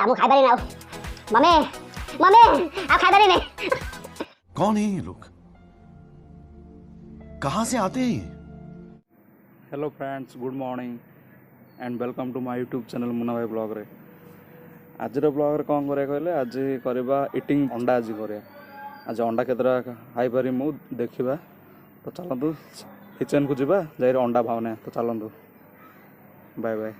हमू खाई बारी ना मम्मी मम्मी आप खाई बारी नहीं। कौन है ये लोग, कहाँ से आते हैं ये? Hello friends, good morning and welcome to my YouTube channel Munna Bhai blog रे। आज ब्लॉग रे कौन करिया कहले, आज करबा इटिंग अंडा। आज करिया आज अंडा केतरा खाई पारि मु देखिबा। तो चलतु किचन को जीवा जाई अंडा भावने। तो चलतु, बाय बाय।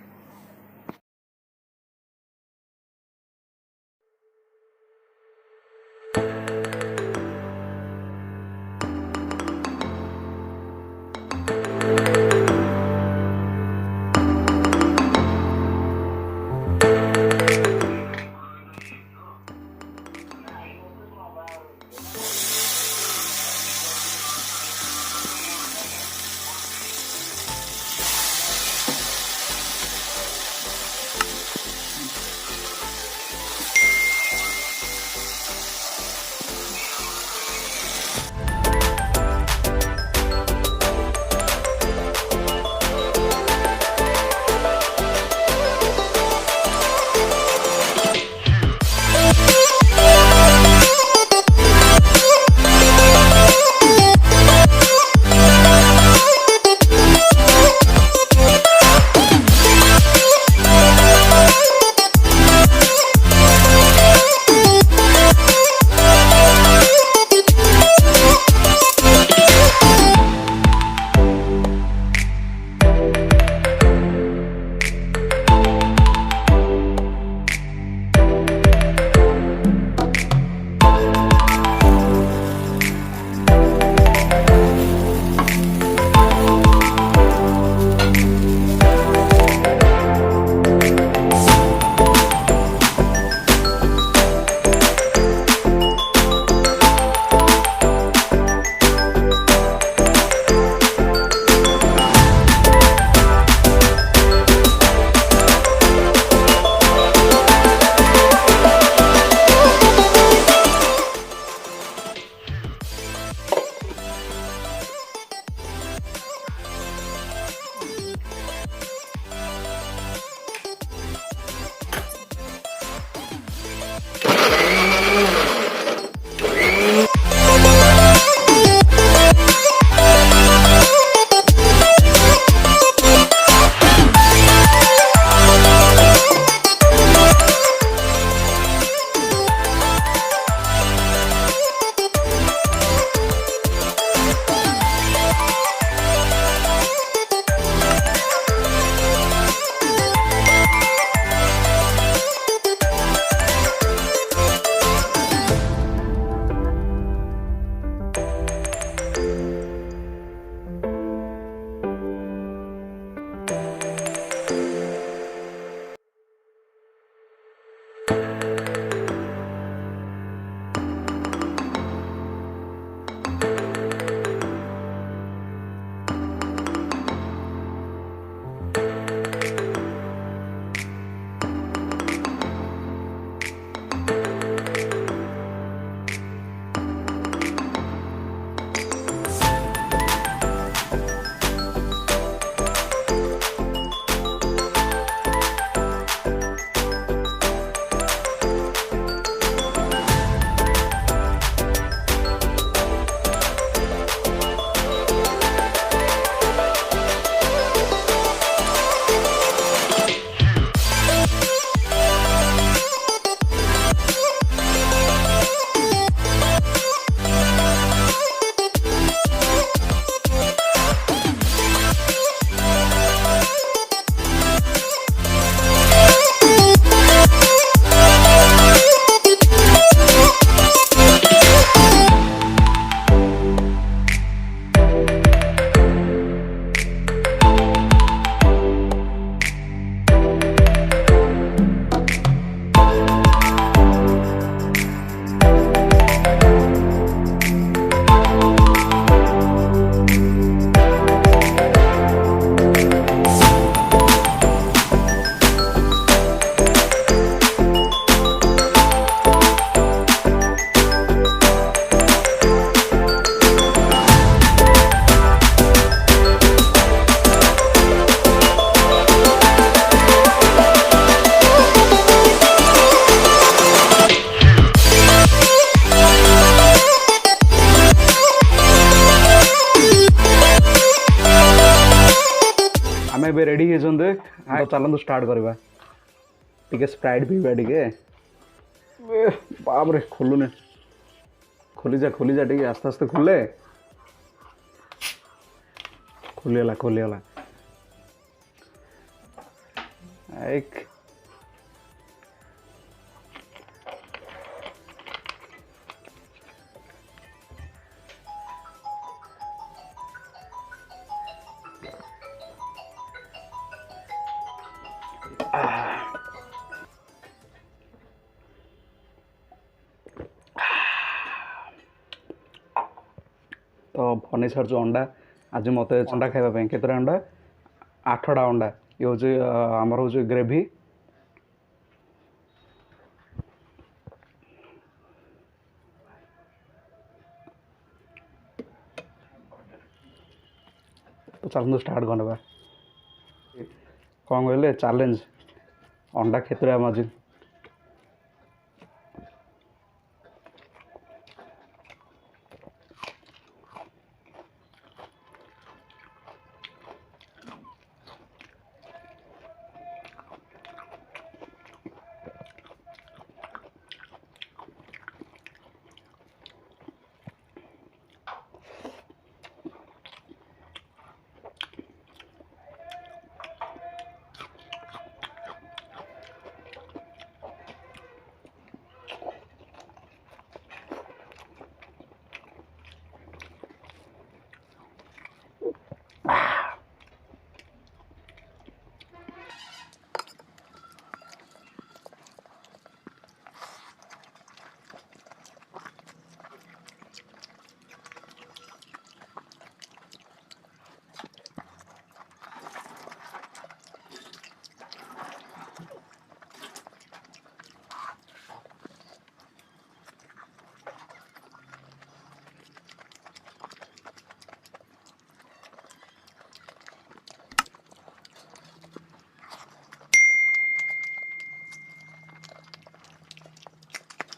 देख तो चलतु स्टार्ट करवा टिके स्प्राइट पीवा टिके बाप रे खोलुने खोली जा टिके आस्ते आस्ते खोले खोलीगला एक तो बन सारी अंडा आज मत अंडा खावाई के अंडा 8टा अंडा ये हूँ आमर हूँ ग्रेवी तो चलते स्टार्ट करवा कौन कहले चैलेंज अंडा क्षेत्र मजी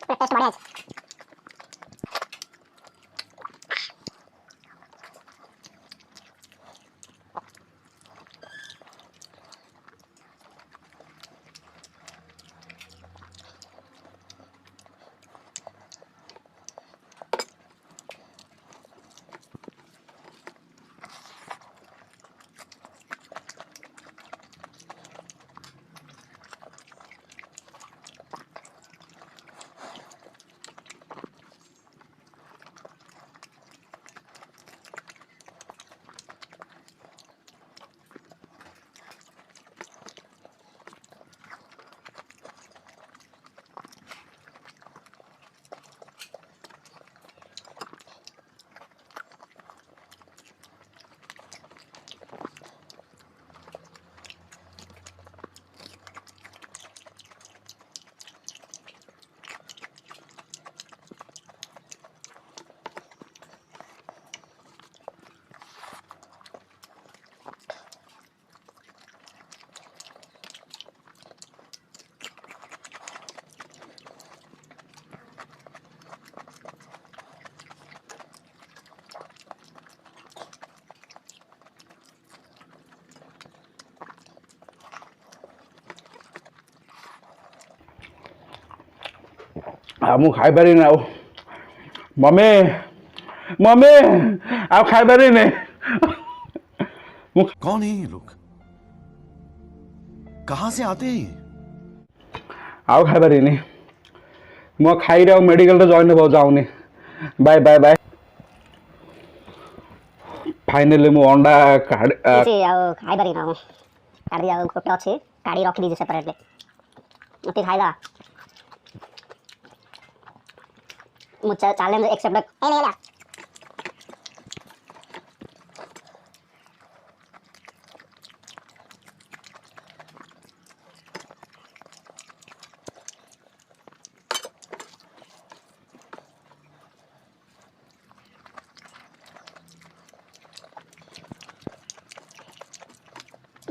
टेस्ट बढ़िया है। मु खाई पारि ना मम्मी मम्मी आप खाई पारि ने कौन है ये लोग? कहां से आते हैं ये? आउ खाई पारि नि म खाई रहा मेडिकल रे जॉइन हो जाऊनी बाय बाय बाय फाइनली मु अंडा खाई पारि ना काढ़ी गोटे अच्छे काढ़ी रखी दीजिए सेपरेटली मत खाईदा मुझे चैलेंज एक्सेप्ट ए ले ला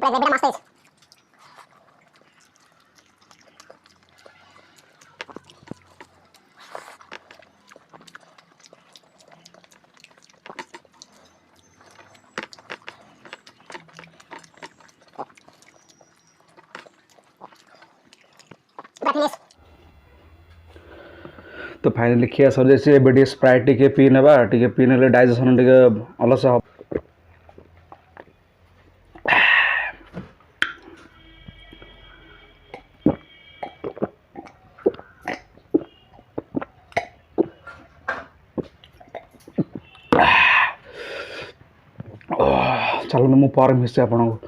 बेटा मस्त है फिनिश तो फाइनाली खिया सर जैसे एबे स्प्राइट टिके पी नेबा टिके पी नेले डाइजेशन टिके अलस हो चलो मु पर मिसे आपन